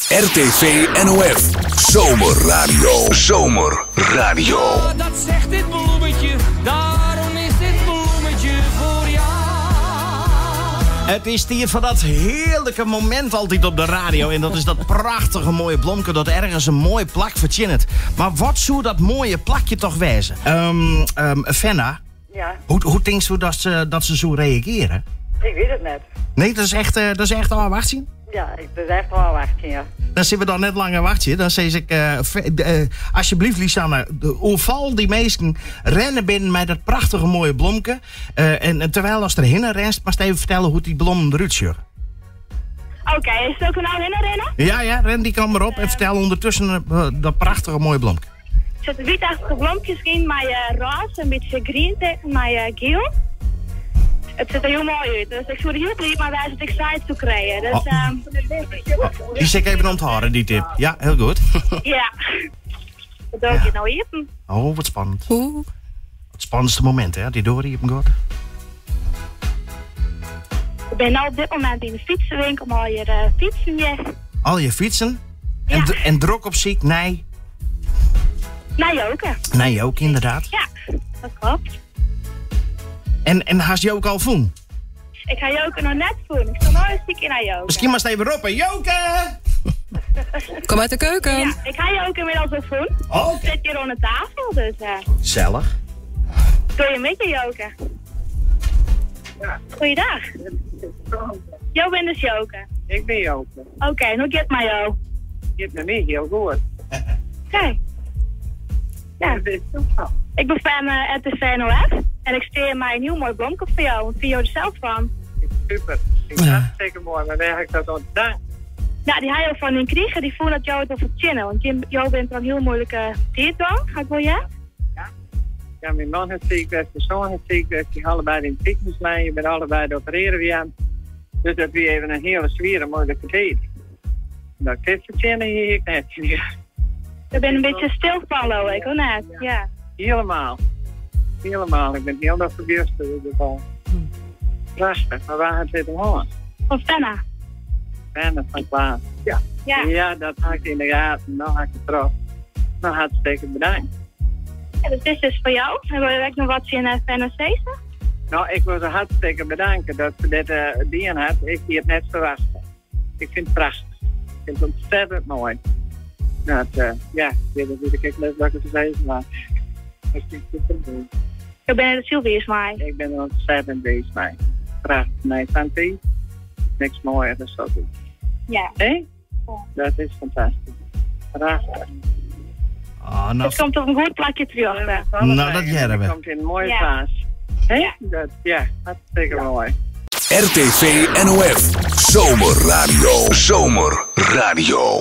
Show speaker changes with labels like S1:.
S1: RTV NOF. Zomerradio. Zomerradio.
S2: Ja, dat zegt dit bloemetje. Daarom is dit bloemetje voor jou.
S3: Het is hier van dat heerlijke moment altijd op de radio. En dat is dat prachtige mooie blomke dat ergens een mooi plak verzinnet. Maar wat zou dat mooie plakje toch wezen? Fenna,
S4: Ja,
S3: hoe denkt u dat ze zo reageren?
S4: ik weet het net.
S3: Nee, dat is echt al wachten.
S4: Ja, ik ben echt wel wachten, ja.
S3: Dan zitten we dan net langer wachten. Dan zeg ik, alsjeblieft Lisanne, overval die meesten rennen binnen met dat prachtige mooie blomke. En terwijl als er hinnen rent, maar even vertellen hoe die bloemen eruit zien.
S5: Oké, is het ook nou rennen?
S3: Ja, ren die kan maar op en vertel ondertussen dat prachtige mooie blomke.
S5: Er zitten wietachtige bloempjes in met roze, een beetje green tegen met geel. Het ziet er heel mooi uit, dus ik zou er heel blij maar wij zitten excited toe krijgen. Dus,
S3: Die zit ik even onthouden, die tip. Ja, heel goed.
S5: ja. Wat doe ik je nou even?
S3: Oh, wat spannend. Het spannendste moment, hè? Die door hier gaat.
S5: Ik ben nu op dit moment in de fietsenwinkel om al je fietsen weg.
S3: Al je fietsen?
S5: Ja.
S3: En druk op ziek? Nee.
S5: Naar Joke.
S3: Nee, ook inderdaad.
S5: Ja, dat klopt.
S3: En haast je ook al voen?
S5: Ik ga Joke nog net voelen. Ik sta nog een stukje naar Joke.
S3: Misschien maar eens even op, hè? Joke!
S6: Kom uit de keuken.
S5: Ja, ik ga Joke inmiddels ook voelen.
S3: Oh,
S5: Ik zit hier rond de tafel, dus
S3: gezellig.
S5: doe je met je Joke.
S4: Ja.
S5: Goeiedag. Jo bent dus Joke.
S4: Ik ben Joke.
S5: Oké, en hoe gaat het met jou?
S4: Je hebt me niet heel goed.
S5: Oké. Ja,
S4: Dat is toch wel.
S5: ik ben van RTV NOF en ik steer mij een heel mooi blomkop voor jou. Wat vind je er zelf van?
S4: Super. Ik vind het hartstikke mooi, maar waar heb ik dat ontdaan?
S5: Ja, die hij ook van in kregen, die voelen dat jou het over chinnen. Want jou bent er een heel moeilijke tijd dan. Ga ik wel ja?
S4: Ja, mijn man heeft ziek geweest, mijn zoon heeft ziek geweest. Die allebei in het ziekenhuis je bent allebei te opereren weer aan. Dus dat weer even een hele zware moeilijke tijd. Nou, ik heb verzinnen hier net.
S5: Je bent een beetje stil van, Lo, ik hoor net. Ja.
S4: Helemaal. Ik ben heel erg verbeurd in ieder geval. Prachtig, maar waar gaat dit om?
S5: Van Fenna.
S4: Fijne van Klaas. Ja.
S5: Ja.
S4: Dat had ik in de gaten. Nou had ik het erop. Nou, hartstikke bedankt.
S5: Ja, dus dit is dus voor jou. En wil je ook nog wat zien in Fenna Steesen?
S4: Nou, ik wil ze hartstikke bedanken dat ze dit dien had. Ik die het net verwacht. Ik vind het prachtig. Ik vind het ontzettend mooi. Nou, ja, dat weet ik net wat ik te zeggen maar. Ik vind het super mooi.
S5: Je bent er Sylvie is mij.
S4: Ik ben er ontzettend bezig mee. Prachtig. Nee, Santi. Niks mooier dan zo doen.
S5: Ja.
S4: Hé?
S5: Ja.
S4: Dat is fantastisch. Prachtig.
S3: Ah, nou,
S5: Het komt op een goed plakje terug.
S3: Nou, dat jaren we.
S4: Het komt in een mooie
S5: Ja.
S4: vaas. Hé?
S5: Ja.
S4: Ja, hartstikke mooi.
S1: RTV NOF. Zomerradio. Zomerradio.